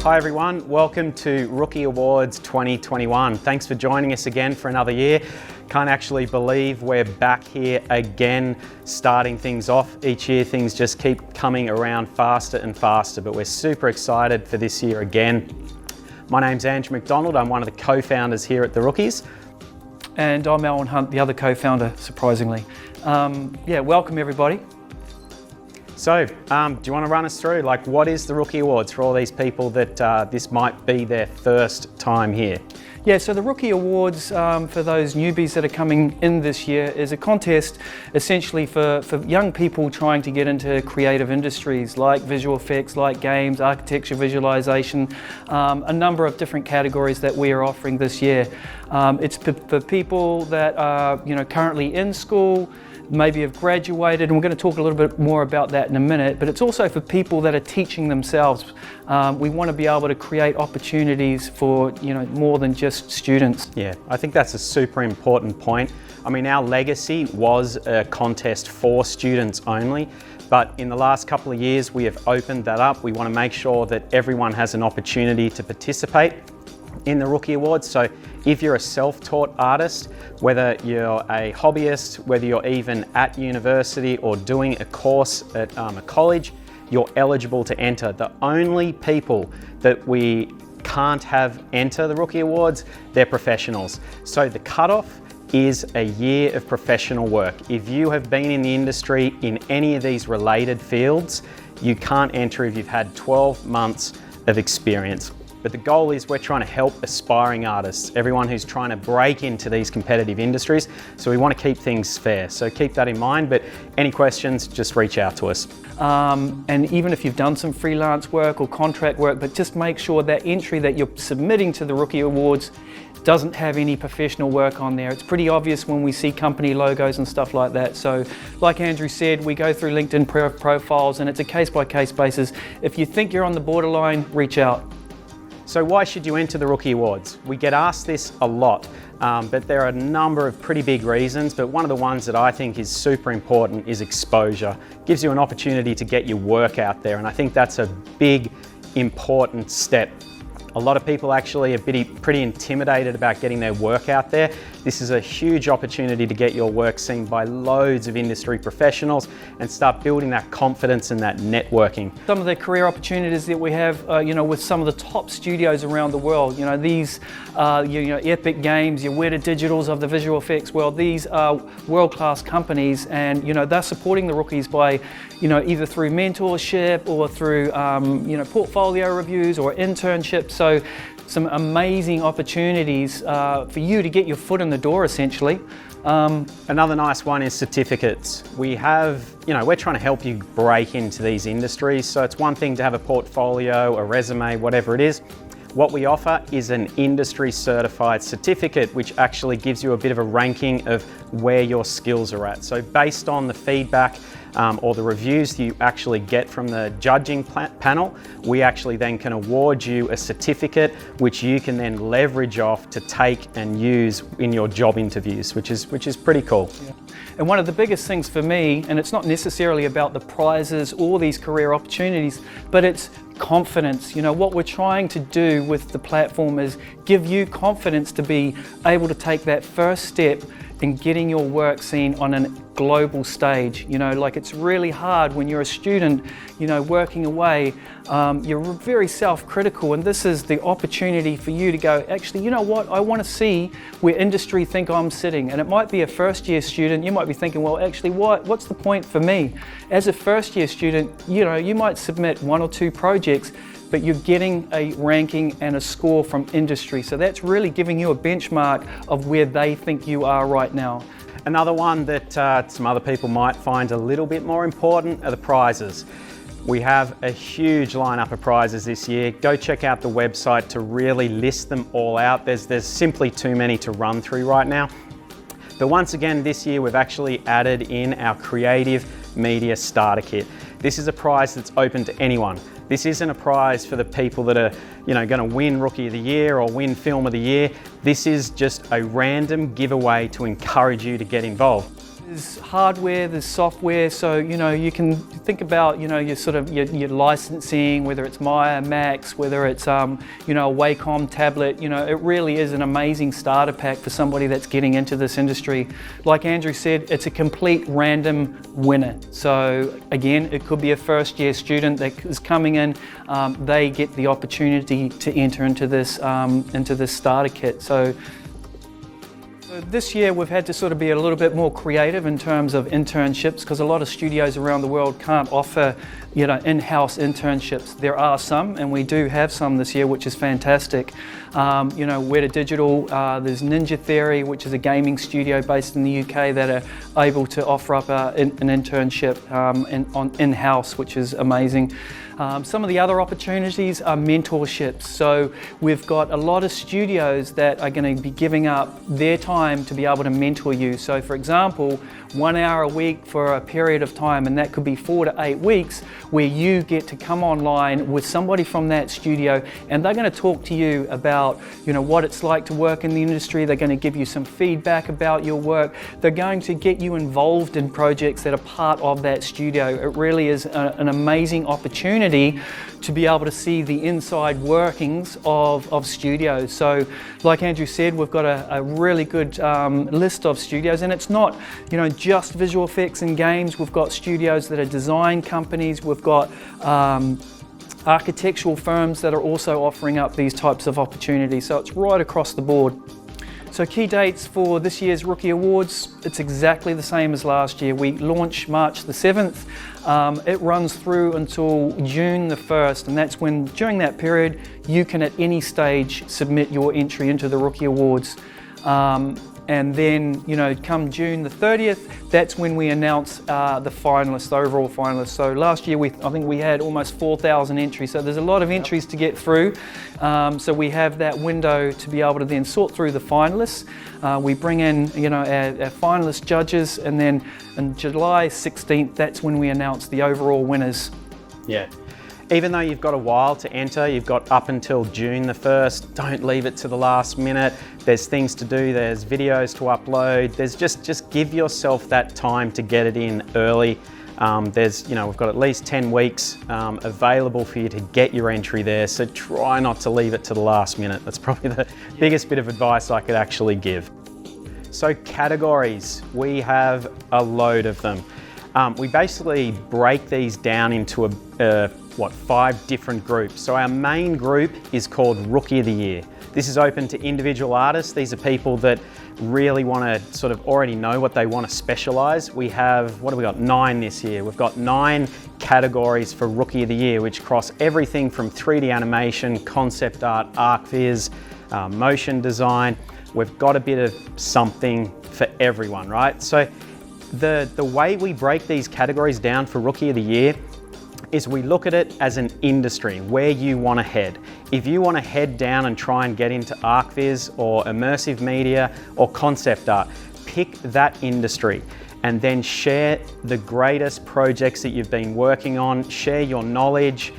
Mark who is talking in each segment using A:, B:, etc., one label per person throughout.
A: Hi everyone, welcome to Rookie Awards 2021. Thanks for joining us again for another year. Can't actually believe we're back here again, starting things off. Each year things just keep coming around faster and faster, but we're super excited for this year again. My name's Andrew McDonald, I'm one of the co-founders here at the Rookies.
B: And I'm Alan Hunt, the other co-founder, surprisingly. Welcome everybody.
A: So, do you want to run us through, what is the Rookie Awards for all these people that this might be their first time here?
B: Yeah, so the Rookie Awards, for those newbies that are coming in this year, is a contest essentially for young people trying to get into creative industries like visual effects, like games, architecture, visualization, a number of different categories that we are offering this year. It's for people that are currently in school, maybe have graduated, and we're going to talk a little bit more about that in a minute, but it's also for people that are teaching themselves. We want to be able to create opportunities for more than just students.
A: Yeah, I think that's a super important point. I mean, our legacy was a contest for students only, but in the last couple of years we have opened that up. We want to make sure that everyone has an opportunity to participate in the Rookie Awards. So if you're a self-taught artist, whether you're a hobbyist, whether you're even at university or doing a course at a college, you're eligible to enter. The only people that we can't have enter the Rookie Awards, they're professionals. So the cutoff is a year of professional work. If you have been in the industry in any of these related fields, you can't enter if you've had 12 months of experience. But the goal is we're trying to help aspiring artists, everyone who's trying to break into these competitive industries. So we want to keep things fair. So keep that in mind, but any questions, just reach out to us.
B: And even if you've done some freelance work or contract work, but just make sure that entry that you're submitting to the Rookie Awards doesn't have any professional work on there. It's pretty obvious when we see company logos and stuff like that. So like Andrew said, we go through LinkedIn profiles and it's a case-by-case basis. If you think you're on the borderline, reach out.
A: So why should you enter the Rookie Awards? We get asked this a lot, but there are a number of pretty big reasons, but one of the ones that I think is super important is exposure. It gives you an opportunity to get your work out there, and I think that's a big, important step. A lot of people actually are pretty intimidated about getting their work out there. This is a huge opportunity to get your work seen by loads of industry professionals and start building that confidence and that networking.
B: Some of the career opportunities that we have, with some of the top studios around the world, these Epic Games, your Weta Digitals of the visual effects world, these are world-class companies, and they're supporting the rookies by, either through mentorship or through, portfolio reviews or internships. So some amazing opportunities for you to get your foot in the door, essentially.
A: Another nice one is certificates. We have, we're trying to help you break into these industries. So it's one thing to have a portfolio, a resume, whatever it is. What we offer is an industry certified certificate, which actually gives you a bit of a ranking of where your skills are at. So based on the feedback or the reviews that you actually get from the judging panel, we actually then can award you a certificate which you can then leverage off to take and use in your job interviews, which is pretty cool.
B: Yeah. And one of the biggest things for me, and it's not necessarily about the prizes or these career opportunities, but it's confidence. What we're trying to do with the platform is give you confidence to be able to take that first step in getting your work seen on a global stage. It's really hard when you're a student, working away. You're very self-critical, and this is the opportunity for you to go, actually, you know what? I want to see where industry think I'm sitting. And it might be a first-year student. You might be thinking, well, actually, what's the point for me? As a first-year student, you might submit 1 or 2 projects, but you're getting a ranking and a score from industry. So that's really giving you a benchmark of where they think you are right now.
A: Another one that some other people might find a little bit more important are the prizes. We have a huge lineup of prizes this year. Go check out the website to really list them all out. There's simply too many to run through right now. But once again, this year we've actually added in our Creative Media Starter Kit. This is a prize that's open to anyone. This isn't a prize for the people that are, going to win Rookie of the Year or win Film of the Year. This is just a random giveaway to encourage you to get involved.
B: There's hardware, there's software, so you can think about your licensing, whether it's Maya, Max, whether it's a Wacom tablet. It really is an amazing starter pack for somebody that's getting into this industry. Like Andrew said, it's a complete random winner. So again, it could be a first-year student that is coming in. They get the opportunity to enter into this starter kit. So this year we've had to sort of be a little bit more creative in terms of internships, because a lot of studios around the world can't offer in-house internships. There are some, and we do have some this year, which is fantastic. Weta Digital, there's Ninja Theory, which is a gaming studio based in the UK that are able to offer up an internship in-house, which is amazing. Some of the other opportunities are mentorships. So we've got a lot of studios that are going to be giving up their time to be able to mentor you. So for example, 1 hour a week for a period of time, and that could be 4 to 8 weeks, where you get to come online with somebody from that studio, and they're going to talk to you about what it's like to work in the industry. They're going to give you some feedback about your work. They're going to get you involved in projects that are part of that studio. It really is an amazing opportunity to be able to see the inside workings of studios. So like Andrew said, we've got a really good list of studios, and it's not just visual effects and games. We've got studios that are design companies. We've got architectural firms that are also offering up these types of opportunities. So it's right across the board. So key dates for this year's Rookie Awards, it's exactly the same as last year. We launch March the 7th. It runs through until June the 1st, and that's when, during that period, you can at any stage submit your entry into the Rookie Awards. And then, come June the 30th, that's when we announce the finalists, the overall finalists. So last year, I think we had almost 4,000 entries. So there's a lot of entries to get through. So we have that window to be able to then sort through the finalists. We bring in, our finalist judges, and then on July 16th, that's when we announce the overall winners.
A: Yeah. Even though you've got a while to enter, you've got up until June the 1st, don't leave it to the last minute. There's things to do, there's videos to upload, there's just give yourself that time to get it in early. We've got at least 10 weeks available for you to get your entry there, so try not to leave it to the last minute. That's probably the biggest bit of advice I could actually give. So categories, we have a load of them. We basically break these down into 5 different groups. So our main group is called Rookie of the Year. This is open to individual artists. These are people that really want to sort of already know what they want to specialize. We have, 9 this year. We've got 9 categories for Rookie of the Year, which cross everything from 3D animation, concept art, arc viz, motion design. We've got a bit of something for everyone, right? So the way we break these categories down for Rookie of the Year is we look at it as an industry, where you want to head. If you want to head down and try and get into arc viz or immersive media or concept art, pick that industry and then share the greatest projects that you've been working on, share your knowledge.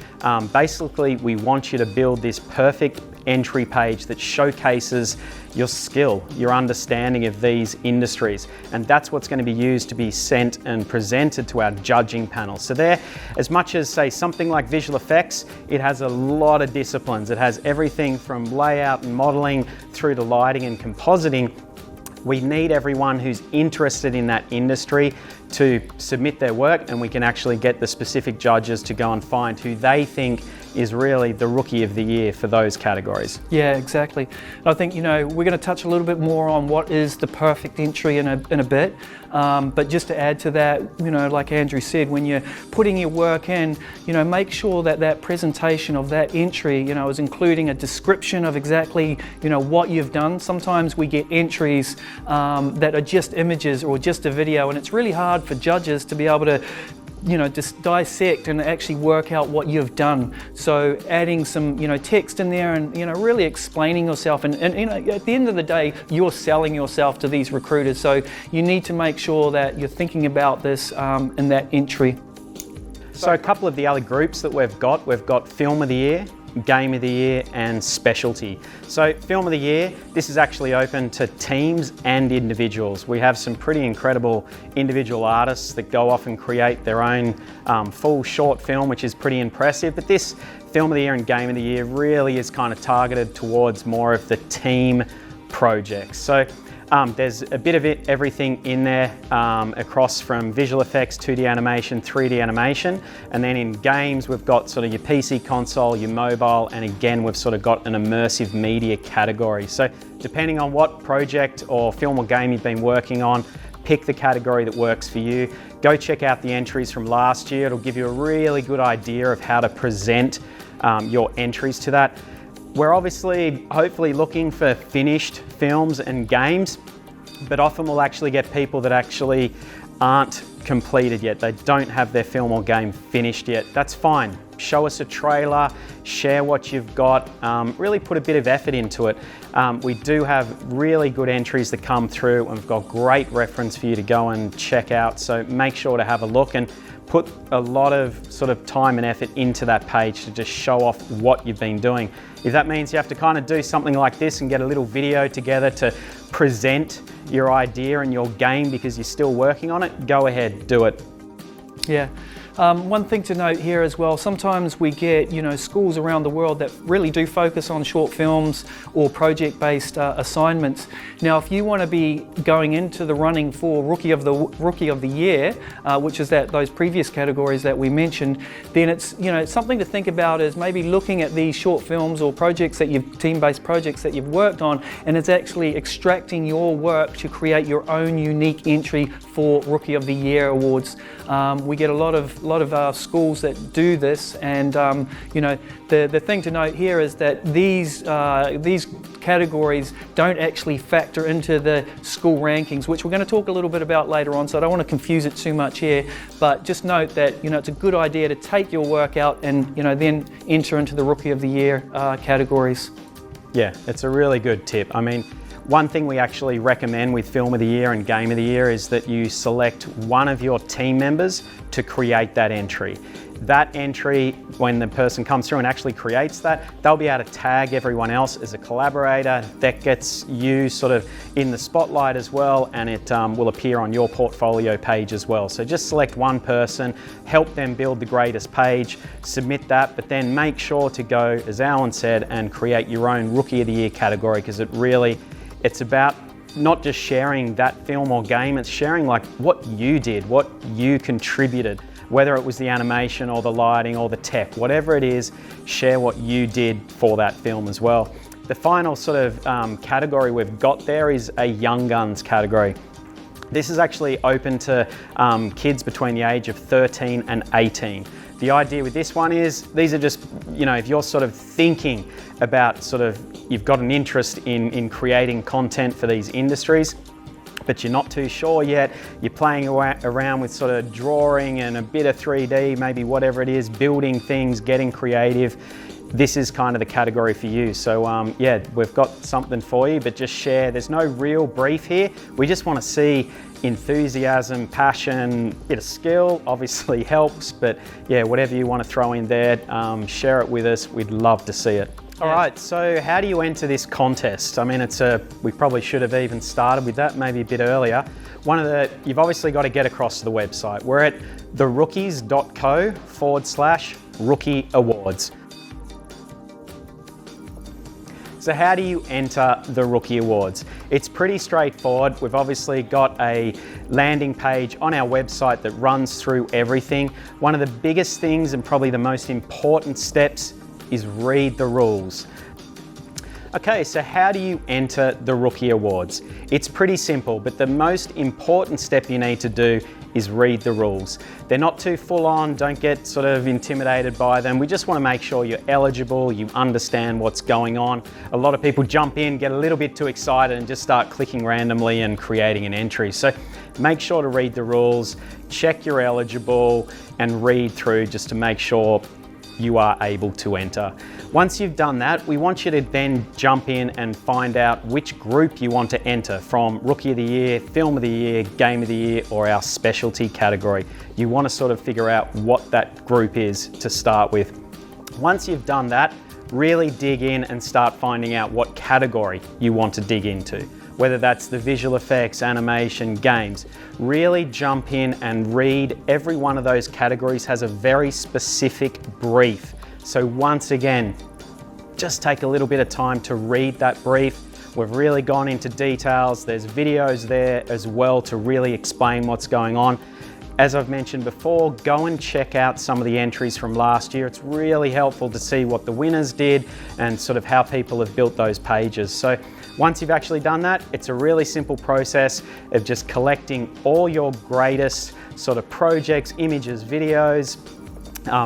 A: Basically, we want you to build this perfect entry page that showcases your skill, your understanding of these industries. And that's what's going to be used to be sent and presented to our judging panel. So there, as much as say something like visual effects, it has a lot of disciplines. It has everything from layout and modeling through to lighting and compositing. We need everyone who's interested in that industry to submit their work, and we can actually get the specific judges to go and find who they think is really the Rookie of the Year for those categories.
B: Yeah, exactly. I think, we're going to touch a little bit more on what is the perfect entry in a bit. But just to add to that, like Andrew said, when you're putting your work in, make sure that presentation of that entry, is including a description of exactly, what you've done. Sometimes we get entries that are just images or just a video, and it's really hard for judges to be able to just dissect and actually work out what you've done. So adding some, text in there and, really explaining yourself. And at the end of the day, you're selling yourself to these recruiters. So you need to make sure that you're thinking about this in that entry.
A: So a couple of the other groups that we've got Film of the Year, Game of the Year, and Specialty. So Film of the Year, this is actually open to teams and individuals. We have some pretty incredible individual artists that go off and create their own full short film, which is pretty impressive. But this Film of the Year and Game of the Year really is kind of targeted towards more of the team projects. So there's a bit of everything in there across from visual effects, 2D animation, 3D animation, and then in games we've got sort of your PC console, your mobile, and again we've sort of got an immersive media category. So depending on what project or film or game you've been working on, pick the category that works for you. Go check out the entries from last year. It'll give you a really good idea of how to present your entries to that. We're obviously hopefully looking for finished films and games, but often we'll actually get people that actually aren't completed yet. They don't have their film or game finished yet. That's fine. Show us a trailer, share what you've got, really put a bit of effort into it. We do have really good entries that come through, and we've got great reference for you to go and check out. So make sure to have a look and put a lot of sort of time and effort into that page to just show off what you've been doing. If that means you have to kind of do something like this and get a little video together to present your idea and your game because you're still working on it, go ahead, do it.
B: Yeah. One thing to note here as well, sometimes we get schools around the world that really do focus on short films or project-based assignments. Now, if you want to be going into the running for Rookie of the Year, which is those previous categories that we mentioned, then it's something to think about is maybe looking at these short films or projects that team-based projects that you've worked on, and it's actually extracting your work to create your own unique entry for Rookie of the Year awards. We get a lot of schools that do this, and the thing to note here is that these categories don't actually factor into the school rankings, which we're going to talk a little bit about later on, so I don't want to confuse it too much here, but just note that it's a good idea to take your work out and then enter into the Rookie of the Year categories.
A: Yeah, it's a really good tip. I mean, one thing we actually recommend with Film of the Year and Game of the Year is that you select one of your team members to create that entry. That entry, when the person comes through and actually creates that, they'll be able to tag everyone else as a collaborator. That gets you sort of in the spotlight as well, and it will appear on your portfolio page as well. So just select one person, help them build the greatest page, submit that, but then make sure to go, as Alan said, and create your own Rookie of the Year category, because it's about not just sharing that film or game, it's sharing like what you did, what you contributed, whether it was the animation or the lighting or the tech, whatever it is, share what you did for that film as well. The final sort of category we've got there is a Young Guns category. This is actually open to kids between the age of 13 and 18. The idea with this one is, these are just, if you're sort of thinking about you've got an interest in creating content for these industries, but you're not too sure yet, you're playing around with sort of drawing and a bit of 3D, maybe whatever it is, building things, getting creative, this is kind of the category for you. So yeah, we've got something for you, but just share. There's no real brief here. We just want to see enthusiasm, passion, bit of skill obviously helps, but yeah, whatever you want to throw in there, share it with us. We'd love to see it. All right, so how do you enter this contest? I mean, we probably should have even started with that maybe a bit earlier. You've obviously got to get across to the website. We're at therookies.co/Rookie Awards. So how do you enter the Rookie Awards? It's pretty straightforward. We've obviously got a landing page on our website that runs through everything. One of the biggest things and probably the most important steps is read the rules. Okay, so how do you enter the Rookie Awards? It's pretty simple, but the most important step you need to do is read the rules. They're not too full on, don't get sort of intimidated by them. We just want to make sure you're eligible, you understand what's going on. A lot of people jump in, get a little bit too excited and just start clicking randomly and creating an entry. So make sure to read the rules, check you're eligible and read through just to make sure you are able to enter. Once you've done that, we want you to then jump in and find out which group you want to enter from Rookie of the Year, Film of the Year, Game of the Year, or our specialty category. You want to sort of figure out what that group is to start with. Once you've done that, really dig in and start finding out what category you want to dig into. Whether that's the visual effects, animation, games. Really jump in and read. Every one of those categories has a very specific brief. So once again, just take a little bit of time to read that brief. We've really gone into details. There's videos there as well to really explain what's going on. As I've mentioned before, go and check out some of the entries from last year. It's really helpful to see what the winners did and sort of how people have built those pages. So once you've actually done that, it's a really simple process of just collecting all your greatest sort of projects, images, videos.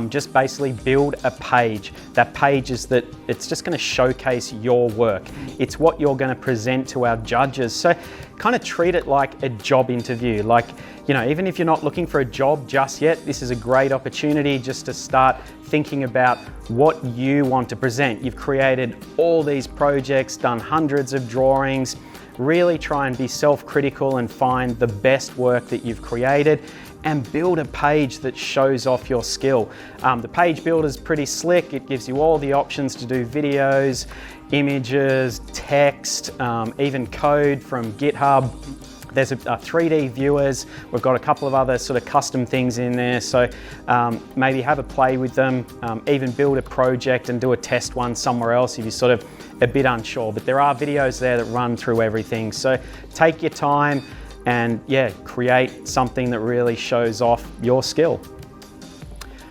A: Just basically build a page. That page is that it's just going to showcase your work. It's what you're going to present to our judges. So kind of treat it like a job interview. Like, you know, even if you're not looking for a job just yet, this is a great opportunity just to start thinking about what you want to present. You've created all these projects, done hundreds of drawings. Really try and be self-critical and find the best work that you've created and build a page that shows off your skill. The page builder is pretty slick. It gives you all the options to do videos, images, text, even code from GitHub. There's a 3D viewers. We've got a couple of other sort of custom things in there. So maybe have a play with them, even build a project and do a test one somewhere else if you're sort of a bit unsure. But there are videos there that run through everything. So take your time and yeah, create something that really shows off your skill.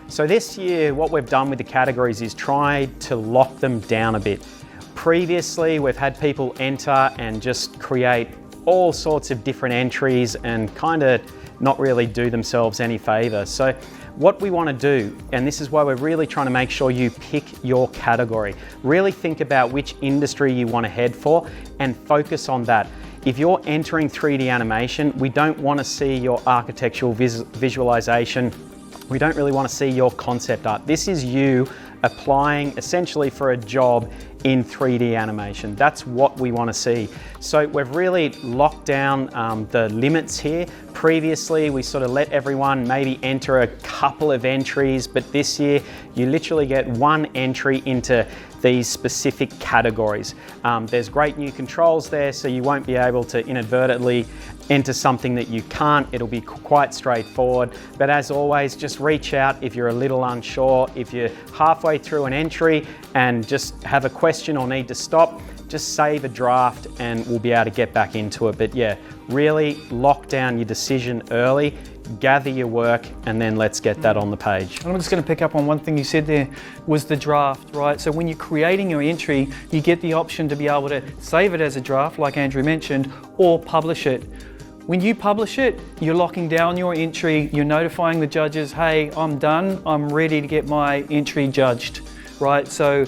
A: So this year, what we've done with the categories is try to lock them down a bit. Previously, we've had people enter and just create all sorts of different entries and kind of not really do themselves any favor. So what we want to do, and this is why we're really trying to make sure you pick your category, really think about which industry you want to head for and focus on that. If you're entering 3D animation, we don't want to see your architectural visualization. We don't really want to see your concept art. This is you applying essentially for a job in 3D animation. That's what we want to see. So we've really locked down the limits here. Previously, we sort of let everyone maybe enter a couple of entries, but this year you literally get one entry into these specific categories. There's great new controls there, so you won't be able to inadvertently enter something that you can't. It'll be quite straightforward. But as always, just reach out if you're a little unsure. If you're halfway through an entry and just have a question or need to stop, just save a draft and we'll be able to get back into it. But yeah, really lock down your decision early, gather your work, and then let's get that on the page.
B: I'm just going to pick up on one thing you said there, was the draft, right? So when you're creating your entry, you get the option to be able to save it as a draft, like Andrew mentioned, or publish it. When you publish it, you're locking down your entry, you're notifying the judges, hey, I'm done, I'm ready to get my entry judged, right? So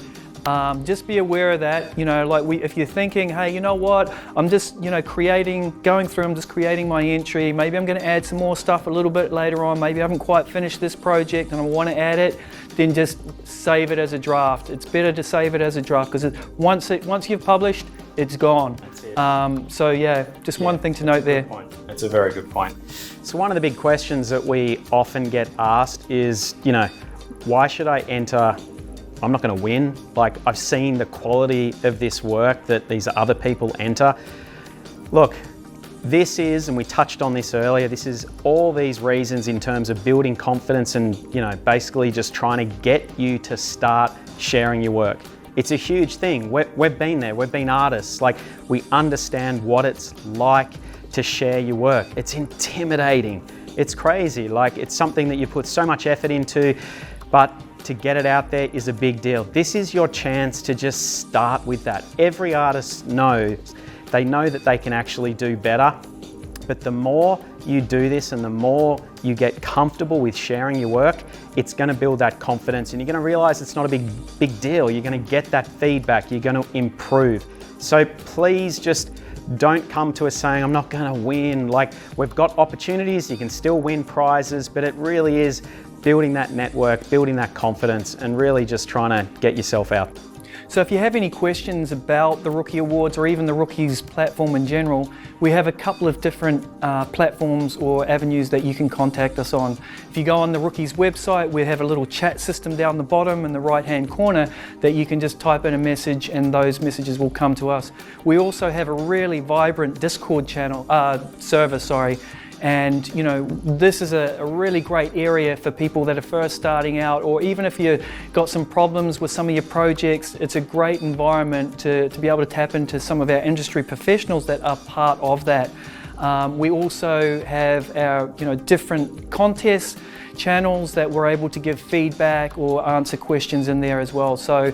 B: just be aware of that. You know, like if you're thinking, hey, you know what, I'm just, you know, going through, I'm just creating my entry. Maybe I'm going to add some more stuff a little bit later on. Maybe I haven't quite finished this project and I want to add it. Then just save it as a draft. It's better to save it as a draft because once you've published, it's gone.
A: That's it.
B: So yeah, just one thing to note there.
A: That's a very good point. So one of the big questions that we often get asked is, you know, why should I enter? I'm not going to win. Like, I've seen the quality of this work that these other people enter. Look, this is, and we touched on this earlier, this is all these reasons in terms of building confidence and, you know, basically just trying to get you to start sharing your work. It's a huge thing. We've been there, we've been artists. Like, we understand what it's like to share your work. It's intimidating. It's crazy. Like, it's something that you put so much effort into, but to get it out there is a big deal. This is your chance to just start with that. Every artist knows, they know that they can actually do better, but the more you do this and the more you get comfortable with sharing your work, it's going to build that confidence and you're going to realize it's not a big deal. You're going to get that feedback, you're going to improve. So please just don't come to us saying, I'm not going to win. Like, we've got opportunities, you can still win prizes, but it really is building that network, building that confidence, and really just trying to get yourself out.
B: So if you have any questions about the Rookie Awards or even the Rookies platform in general, we have a couple of different platforms or avenues that you can contact us on. If you go on the Rookies website, we have a little chat system down the bottom in the right-hand corner that you can just type in a message and those messages will come to us. We also have a really vibrant Discord server, and this is a really great area for people that are first starting out, or even if you've got some problems with some of your projects. It's a great environment to be able to tap into some of our industry professionals that are part of that. We also have our different contests channels that we're able to give feedback or answer questions in there as well. So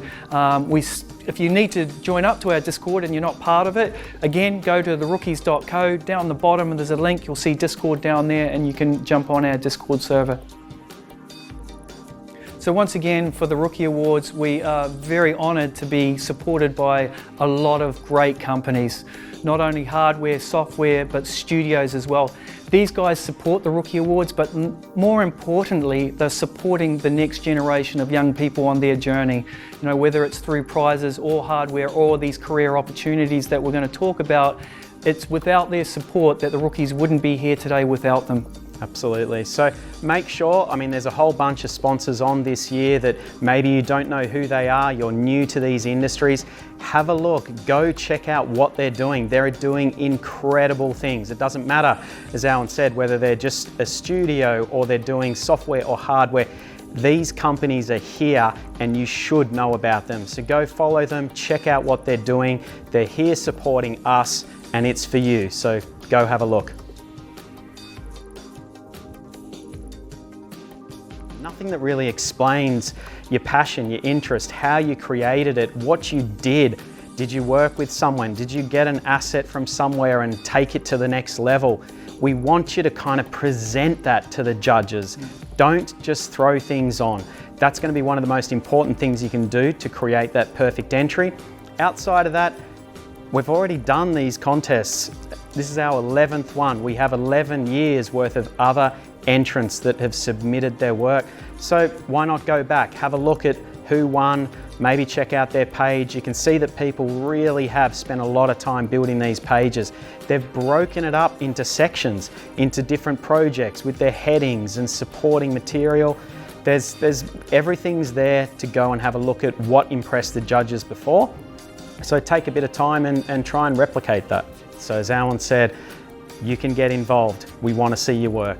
B: if you need to join up to our Discord and you're not part of it, again, go to therookies.co. Down the bottom there's a link, you'll see Discord down there, and you can jump on our Discord server. So once again, for the Rookie Awards, we are very honoured to be supported by a lot of great companies. Not only hardware, software, but studios as well. These guys support the Rookie Awards, but more importantly, they're supporting the next generation of young people on their journey. Whether it's through prizes or hardware or these career opportunities that we're going to talk about, it's without their support that the Rookies wouldn't be here today without them.
A: Absolutely. So make sure, there's a whole bunch of sponsors on this year that maybe you don't know who they are, you're new to these industries. Have a look, go check out what they're doing. They're doing incredible things. It doesn't matter, as Alan said, whether they're just a studio or they're doing software or hardware. These companies are here and you should know about them. So go follow them, check out what they're doing. They're here supporting us and it's for you. So go have a look. Nothing that really explains your passion, your interest, how you created it, what you did. Did you work with someone? Did you get an asset from somewhere and take it to the next level? We want you to kind of present that to the judges. Don't just throw things on. That's going to be one of the most important things you can do to create that perfect entry. Outside of that, we've already done these contests. This is our 11th one. We have 11 years worth of other entrants that have submitted their work. So why not go back, have a look at who won, maybe check out their page. You can see that people really have spent a lot of time building these pages. They've broken it up into sections, into different projects with their headings and supporting material. There's everything's there to go and have a look at what impressed the judges before. So take a bit of time and try and replicate that. So as Alan said, you can get involved. We want to see your work.